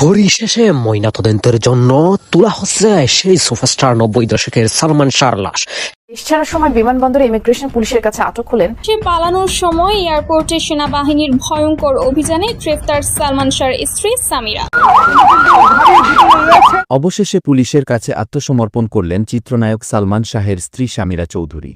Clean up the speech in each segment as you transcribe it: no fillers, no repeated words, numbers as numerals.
পরিশেষে ময়নাতদন্তের জন্য তোলা হচ্ছে সেই সুপারস্টার 90 দশকের সালমান শাহর লাশ। দেশ ছাড়ার সময় বিমানবন্দরে ইমিগ্রেশন পুলিশের কাছে আটক হলেন। সে পালানোর সময় এয়ারপোর্টে সেনাবাহিনীর ভয়ঙ্কর অভিযানে গ্রেফতার সালমান শাহর স্ত্রী সামিরা। অবশেষে পুলিশের কাছে আত্মসমর্পণ করলেন চিত্রনায়ক সালমান শাহের স্ত্রী সামিরা চৌধুরী।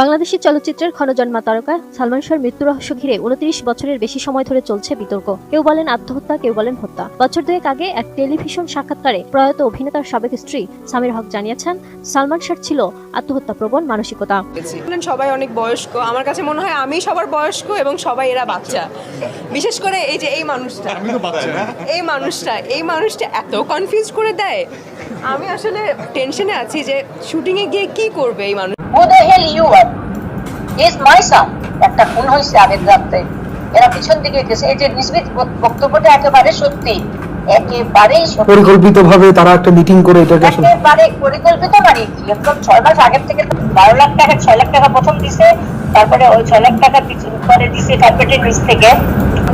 বাংলাদেশি চলচ্চিত্রের ক্ষণজন্মা তারকা সালমান শাহর মৃত্যু রহস্য ঘিরে 29 বছরের বেশি সময় ধরে চলছে বিতর্ক। কেউ বলেন আত্মহত্যা, কেউ বলেন হত্যা। বছর দুয়েক আগে এক টেলিভিশন সাক্ষাৎকারে প্রয়াত অভিনেতার সাবেক স্ত্রী সামিরা হক জানিয়েছেন, সালমান শাহর ছিল আত্মহত্যা প্রবণ মানসিকতা। সবাই অনেক বয়স্ক, আমার কাছে মনে হয় আমি সবার বয়স্ক এবং সবাই এরা বাচ্চা। বিশেষ করে এই যে এই মানুষটা এত কনফিউজ করে দেয়। আমি আসলে টেনশনে আছি যে শুটিংয়ে গিয়ে কি করবে এই মানুষ। Who the hell you are? He is my son. একটা খুন হয়েছে আগের রাত্রে, এরা পিছন দিকে গেছে। এই যে নিসবিত বক্তব্যটা একেবারে সত্যি, একেবারেই পরিকল্পিতভাবে তারা একটা মিটিং করে এটাকে একেবারে পরিকল্পিত। মানে একদম 6 মাস আগের থেকে 12 লাখ টাকা 6 লাখ টাকা প্রথম দিছে, তারপরে ওই 6 লাখ টাকা পরে দিছে কার্পেটের নিচ থেকে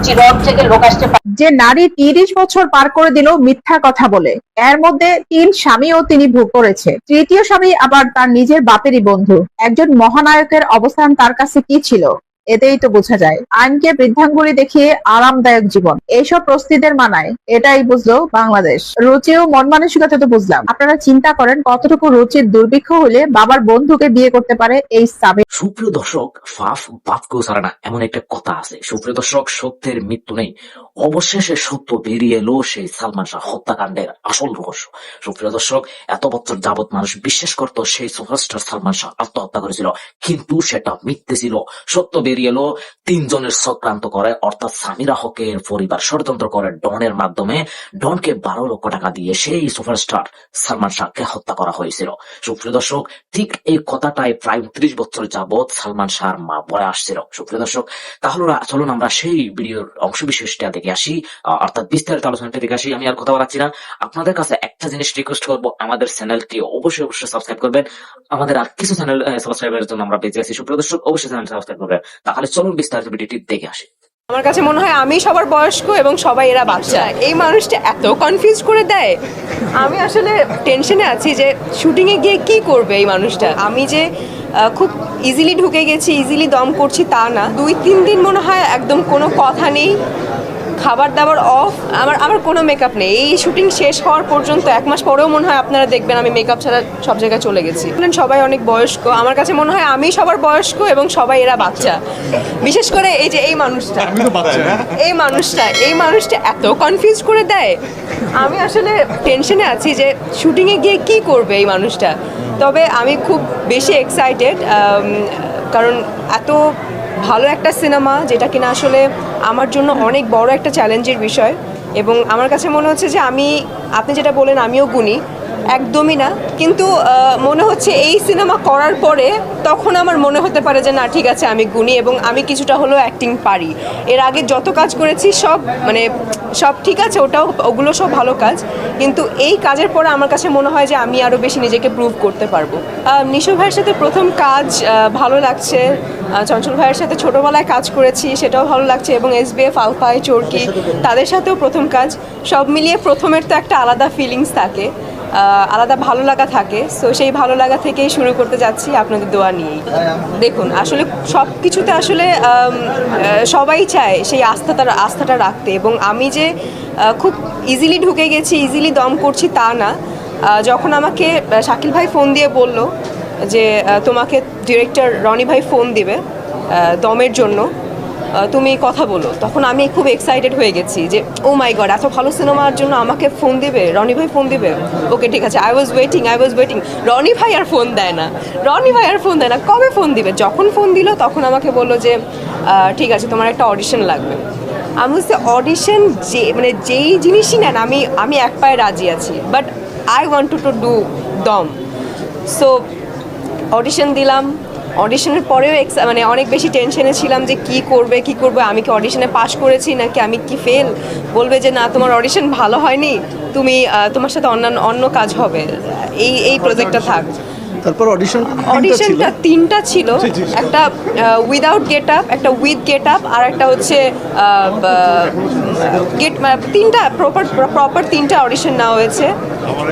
চিরক থেকে লোক আসতে। যে নারী 30 বছর পার করে দিল মিথ্যা কথা বলে, এর মধ্যে 3 স্বামীও তিনি ভোগ করেছে। তৃতীয় স্বামী আবার তার নিজের বাপেরই বন্ধু। একজন মহানায়কের অবস্থান তার কাছে কি ছিল এতেই তো বোঝা যায়। আইনকে বৃদ্ধাঙ্গুলি দেখিয়ে আরামদায়ক জীবন, এইসব প্রস্তুতিদের মানায়, এটাই বুঝলো বাংলাদেশ। রুচি ও মন মানসিকতা তো বুঝলাম। আপনারা চিন্তা করেন কতটুকু রুচির দুর্ভিক্ষ হলে বাবার বন্ধুকে বিয়ে করতে পারে এই স্বামী। সুপ্রিয় দর্শক, ফাফ বাপকেও ছাড়ে না এমন একটা কথা আছে। সুপ্রিয় দর্শক, সত্যের মৃত্যু নেই। অবশেষে সত্য বেরিয়ে এলো সেই সালমান শাহ হত্যাকাণ্ডের আসল রহস্য। সুপ্রিয় দর্শক, এত বছর যাবৎ মানুষ বিশ্বাস করতো সেই সুপারস্টার সালমান শাহ আত্মহত্যা করেছিল, কিন্তু সেটা মিথ্যে ছিল। সত্য বেরিয়ে এলো 3 জনের চক্রান্ত করে, অর্থাৎ সামিরা হকের পরিবার ষড়যন্ত্র করে ডনের মাধ্যমে ডনকে 12 লক্ষ টাকা দিয়ে সেই সুপারস্টার সালমান শাহকে হত্যা করা হয়েছিল। সুপ্রিয় দর্শক, ঠিক এই কথাটাই প্রায় 30 বছর যাবৎ সালমান শাহর মা বলে আসছিল। সুপ্রিয় দর্শক, তাহলে চলুন আমরা সেই ভিডিওর অংশ বিশেষটা দেখে আসি, অর্থাৎ বিস্তারিত আলোচনাটা দেখে আসি। আমি আর কথা বলাচ্ছি না, আপনাদের কাছে একটা জিনিস রিকোয়েস্ট করবো, আমাদের চ্যানেলটি অবশ্যই সাবস্ক্রাইব করবেন। আমাদের আর কিছু চ্যানেল সাবস্ক্রাইবের জন্য আমরা বেঁচে আছি। সুপ্রিয় দর্শক, অবশ্যই চ্যানেল সাবস্ক্রাইব করবেন। তাহলে চলুন বিস্তারিত ভিডিওটি দেখে আসি। আমার কাছে মনে হয় আমি সবার বয়স্ক এবং সবাই এরা বাচ্চা। এই মানুষটা এত কনফিউজ করে দেয়। আমি আসলে টেনশনে আছি যে শুটিংয়ে গিয়ে কি করবে এই মানুষটা। আমি যে খুব ইজিলি ঢুকে গেছি, ইজিলি দম করছি তা না। 2-3 দিন মনে হয় একদম কোনো কথা নেই, খাবার দাবার অফ, আমার কোনো মেকআপ নেই। এই শুটিং শেষ হওয়ার পর্যন্ত 1 মাস পরেও মনে হয় আপনারা দেখবেন আমি মেকআপ ছাড়া সব জায়গায় চলে গেছি। সবাই অনেক বয়স্ক, আমার কাছে মনে হয় আমি সবার বয়স্ক এবং সবাই এরা বাচ্চা। বিশেষ করে এই যে এই মানুষটা এত কনফিউজ করে দেয়। আমি আসলে টেনশনে আছি যে শুটিংয়ে গিয়ে কি করবে এই মানুষটা। তবে আমি খুব বেশি এক্সাইটেড, কারণ এত ভালো একটা সিনেমা, যেটা কিনা আসলে আমার জন্য অনেক বড় একটা চ্যালেঞ্জের বিষয়। এবং আমার কাছে মনে হচ্ছে যে আপনি যেটা বলেন আমিও গুণী, একদমই না। কিন্তু মনে হচ্ছে এই সিনেমা করার পরে তখন আমার মনে হতে পারে যে না, ঠিক আছে আমি গুণী এবং আমি কিছুটা হলেও অ্যাক্টিং পারি। এর আগে যত কাজ করেছি সব ঠিক আছে, ওগুলো সব ভালো কাজ, কিন্তু এই কাজের পরে আমার কাছে মনে হয় যে আমি আরও বেশি নিজেকে প্রুভ করতে পারবো। নিশো ভাইয়ের সাথে প্রথম কাজ, ভালো লাগছে। চঞ্চল ভাইয়ের সাথে ছোটোবেলায় কাজ করেছি, সেটাও ভালো লাগছে। এবং SBF, আলফাই, চরকি, তাদের সাথেও প্রথম কাজ। সব মিলিয়ে প্রথমের তো একটা আলাদা ফিলিংস থাকে, আলাদা ভালো লাগা থাকে। সো সেই ভালো লাগা থেকেই শুরু করতে যাচ্ছি, আপনাদের দোয়া নিয়েই। দেখুন, আসলে সব কিছুতে আসলে সবাই চায় সেই আস্থাটা রাখতে। এবং আমি যে খুব ইজিলি ঢুকে গেছি, ইজিলি দম করছি তা না। যখন আমাকে শাকিল ভাই ফোন দিয়ে বলল যে তোমাকে ডিরেক্টর রনি ভাই ফোন দিবে দমের জন্য, তুমি কথা বলো, তখন আমি খুব এক্সাইটেড হয়ে গেছি যে ও মাই গড, এত ভালো সিনেমার জন্য আমাকে ফোন দেবে, রনি ভাই ফোন দেবে। ওকে, ঠিক আছে। I was waiting. রনি ভাই আর ফোন দেয় না, কবে ফোন দিবে? যখন ফোন দিল তখন আমাকে বললো যে ঠিক আছে, তোমার একটা অডিশন লাগবে। আমি বলছি অডিশন, যেই জিনিসই নেন আমি এক পায়ে রাজি আছি, but I want to do দম। সো অডিশন দিলাম। অডিশনের পরেও অনেক বেশি টেনশনে ছিলাম যে কি করবে। আমি কি অডিশনে পাশ করেছি নাকি আমি কি ফেল? বলবে যে না, তোমার অডিশন ভালো হয়নি, তোমার সাথে অন্য কাজ হবে, এই প্রজেক্টটা থাক। তারপর অডিশনটা তিনটা ছিল, একটা উইদাউট গেট আপ, একটা উইথ গেট আপ, আর একটা হচ্ছে তিনটা প্রপার তিনটা অডিশন নেওয়া হয়েছে।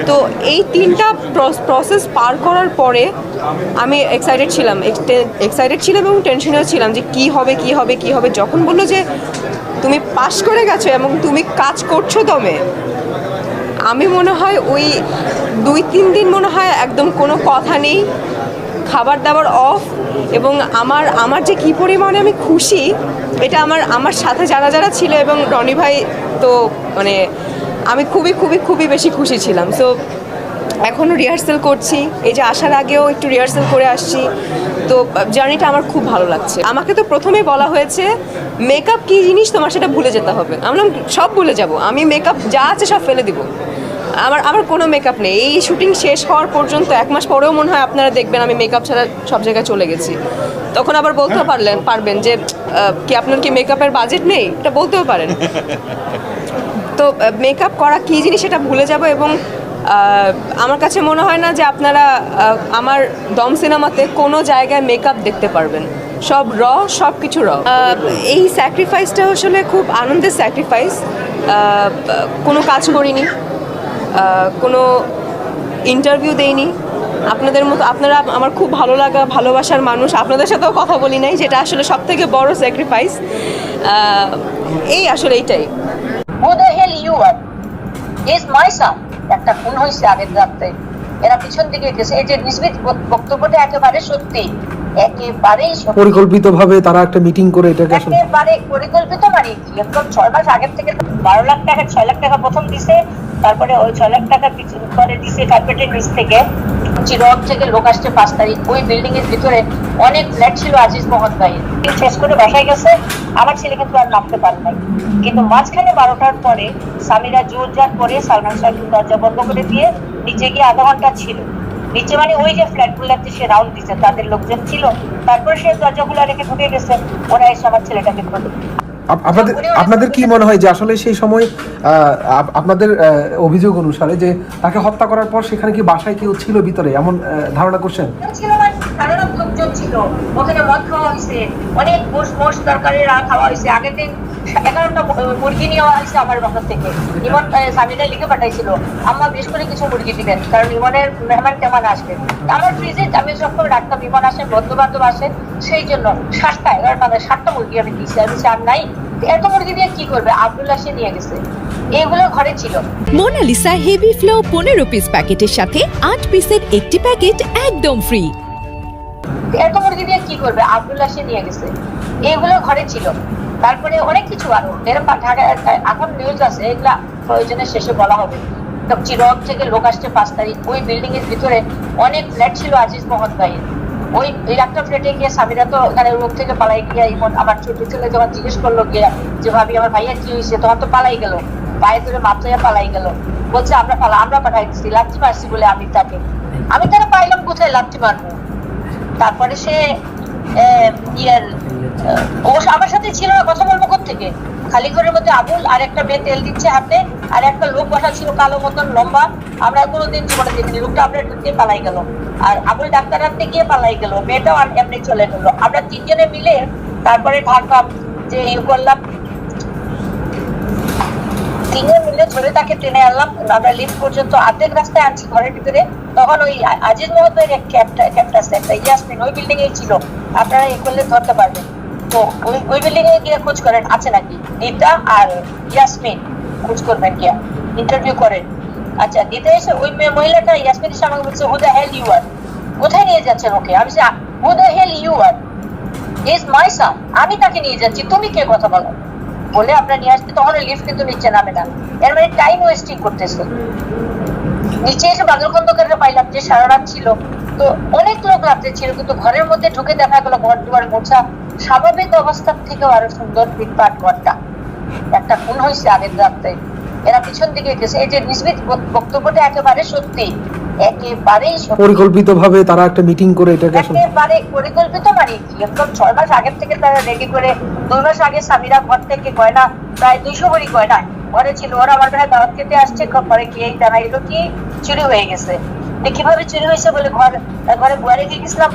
তো এই তিনটা প্রসেস পার করার পরে আমি এক্সাইটেড ছিলাম এবং টেনশনেও ছিলাম যে কি হবে। যখন বললো যে তুমি পাশ করে গেছো এবং তুমি কাজ করছো দমে, আমি মনে হয় ওই 2-3 দিন মনে হয় একদম কোনো কথা নেই, খাবার দাবার অফ, এবং আমার যে কী পরিমাণে আমি খুশি, এটা আমার সাথে যারা ছিল এবং রনি ভাই, তো মানে আমি খুবই বেশি খুশি ছিলাম। সো এখনও রিহার্সাল করছি, এই যে আসার আগেও একটু রিহার্সাল করে আসছি, তো জার্নিটা আমার খুব ভালো লাগছে। আমাকে তো প্রথমেই বলা হয়েছে মেকআপ কী জিনিস তোমার সেটা ভুলে যেতে হবে। আমরা সব ভুলে যাব, আমি মেকআপ যা আছে সব ফেলে দিব, আমার কোনো মেকআপ নেই। এই শুটিং শেষ হওয়ার পর্যন্ত 1 মাস পরেও মনে হয় আপনারা দেখবেন আমি মেকআপ ছাড়া সব জায়গায় চলে গেছি। তখন আবার বলতে পারবেন যে কি আপনার কি মেকআপের বাজেট নেই, এটা বলতেও পারেন। তো মেকআপ করা কী জিনিস সেটা ভুলে যাব, এবং আমার কাছে মনে হয় না যে আপনারা আমার দম সিনেমাতে কোনো জায়গায় মেকআপ দেখতে পারবেন, সব সব কিছু এই স্যাক্রিফাইসটা আসলে খুব আনন্দের স্যাক্রিফাইস। কোনো কাজ করিনি, কোনো ইন্টারভিউ দেইনি, আপনাদের মতো আপনারা আমার খুব ভালোবাসার মানুষ, আপনাদের সাথেও কথা বলি নাই, যেটা আসলে সব থেকে বড় স্যাক্রিফাইস। এইটাই। Who the hell you are? He is my son. একটা খুন হয়েছে আগের রাতে, এরা পিছন দিকে গেছে। এই যে নিসবিত বক্তব্যটা একেবারে সত্যি, একেবারেই পরিকল্পিতভাবে তারা একটা মিটিং করে এটাকে একেবারে পরিকল্পিত, মানে একদম 6 মাস আগের থেকে 12 লাখ টাকা 6 লাখ টাকা প্রথম দিছে, তারপরে ওই 6 লাখ টাকা পরে দিছে কার্পেটের নিচ থেকে, চিরক থেকে লোক আসছে 5 তারিখ। ওই বিল্ডিং এর ভিতরে অনেক ফ্ল্যাট ছিল আজিজ মোহাম্মদ ভাই, শেষ করে বাসায় গেছে। আমার ছেলে কিন্তু আর নামতে পারে নাই, কিন্তু মাঝখানে 12টার পরে সামিরা জোরজার করে সালমান শাহ দরজা বন্ধ করে দিয়ে নিচে গিয়ে আধা ঘন্টা ছিল নিচে, মানে ওই যে ফ্ল্যাটগুলোতে সে রাউন্ড দিচ্ছে, তাদের লোকজন ছিল। তারপরে সে দরজাগুলো রেখে ঢুকে গেছে, ওরা এসে আমার ছেলেটাকে খোঁজে। আপনাদের কি মনে হয় যে আসলে সেই সময় আপনাদের অভিযোগ অনুসারে যে তাকে হত্যা করার পর সেখানে কি বাসায় কেউ ছিল ভিতরে, এমন ধারণা করছেন? ছিল মানে ধারণা লোকজন ছিল, ওখানে মদ খাওয়া হয়েছে, অনেক মোষ তরকারি খাওয়া হয়েছে। আগের দিন 11টা মুরগি নিয়ে আসছে আমার বাসা থেকে, ইমন স্বামীটা লিখে পাঠাইছিল আম্মা বেশ করে কিছু মুরগি দিবেন, কারণ ইমনের মেহমান কেমন আসবে। আমার ফ্রিজে আমি সবসময় রাখতাম, ইমন আসে, বন্ধু বান্ধব আসে, সেই জন্য 7টা মুরগি আমি দিয়েছি। আমি চার নাই, এত মুরগি দিয়ে কি করবে? আব্দুল্লাহ সে নিয়ে গেছে, এগুলো ঘরে ছিল। মোনালিসা হেভি ফ্লো 15 পিস প্যাকেটের সাথে 8 পিসের একটি প্যাকেট একদম ফ্রি। এত মুরগি দিয়ে কি করবে? আব্দুল্লাহ সে নিয়ে গেছে, এগুলো ঘরে ছিল। তারপরে অনেক কিছু আরো এরকম এখন নিউজ আছে, এগুলা প্রয়োজনের শেষে বলা হবে। চিরক থেকে লোক আসছে 5 তারিখ। ওই বিল্ডিং এর ভিতরে অনেক ফ্ল্যাট ছিল আজিজ মোহাম্মদ ভাইয়ের। ওই একটা ফ্ল্যাটে গিয়ে সামিরা তো ওখানে রোগ থেকে পালাই গিয়া, ইমন আমার ছোট ছেলে যখন জিজ্ঞেস করলো গিয়া যে ভাবি আমার ভাইয়া কি হয়েছে, তখন তো পালাই গেল, পায়ে ধরে মাপচাইয়া পালাই গেল, বলছে আমরা পাঠাই দিচ্ছি, লাঠি মারছি বলে। আমি তারা পাইলাম কোথায় লাঠি মারবো? তারপরে সে আমার সাথে ছিল না, কথা বলবো থেকে খালি ঘরের মধ্যে আবুল আর একটা মেয়ে তেল দিচ্ছে হাতে, আর একটা লোক বসা ছিল কালো মতন লম্বা, আমরা কোনোদিন জীবনে দেখিনি। লোকটা আপনার দিয়ে পালাই গেল, আর আবুল ডাক্তার হাতে গিয়ে পালাই গেল, মেয়েটাও এমনি চলে গেলো। আমরা 3 জনে মিলে তারপরে ঢাকা যে করলাম, 3 জন মিলে ধরে তাকে টেনে আনলাম। আমরা লিফট পর্যন্ত অর্ধেক রাস্তায় আনছি ঘরের ভিতরে। তখন ওই আজিজ মোহাম্মদের ক্যাবটা আছে, একটা ইয়াসমিন ওই বিল্ডিং এ ছিল, আপনারা এই করলে ধরতে পারবেন। তো ওই বিল্ডিং এ গিয়ে খোঁজ করেন আছে নাকি, নিতা আর ইয়াসমিন খোঁজ করবেন, গিয়া ইন্টারভিউ করেন। আচ্ছা, নিতে এসে ওই মহিলাটা ইয়াসমিন এসে আমাকে বলছে হু দ্য হেল ইউ আর, কোথায় নিয়ে যাচ্ছেন ওকে? আমি who the hell you are, is my son, আমি তাকে নিয়ে যাচ্ছি, তুমি কে কথা বলো বলে আপনার নিয়ে আসতে। তখন লিফট কিন্তু নিচে নামে না, এর মানে টাইম ওয়েস্টিং করতেছে। নিচে এসে বাদল খন্দকাররা পাইলাম যে সারা রাত ছিল, তো অনেক লোক রাত্রে ছিল, কিন্তু ঘরের মধ্যে ঢুকে দেখা গেলো ঘর দুয়ার মোছা, স্বাভাবিক অবস্থার থেকেও আরো সুন্দর ফিটফাট ঘরটা। একটা খুন হয়েছে আগের রাতে, এরা পিছন দিকে গেছে। এই যে নিসবিত বক্তব্যটা একেবারে সত্যি, একেবারেই পরিকল্পিতভাবে তারা একটা মিটিং করে এটাকে একেবারে পরিকল্পিত, মানে একদম 6 মাস আগের থেকে তারা রেডি করে। 2 মাস আগে সামিরা ঘর থেকে গয়না প্রায় 200 ভরি গয়না ঘরে ছিল, ওরা আমার কাছে দাওয়াত খেতে আসছে, পরে গিয়ে জানা গেল কি চুরি হয়ে গেছে। কিভাবে চুরি হয়েছে বলে ঘরে বুয়া রেখে গেছিলাম।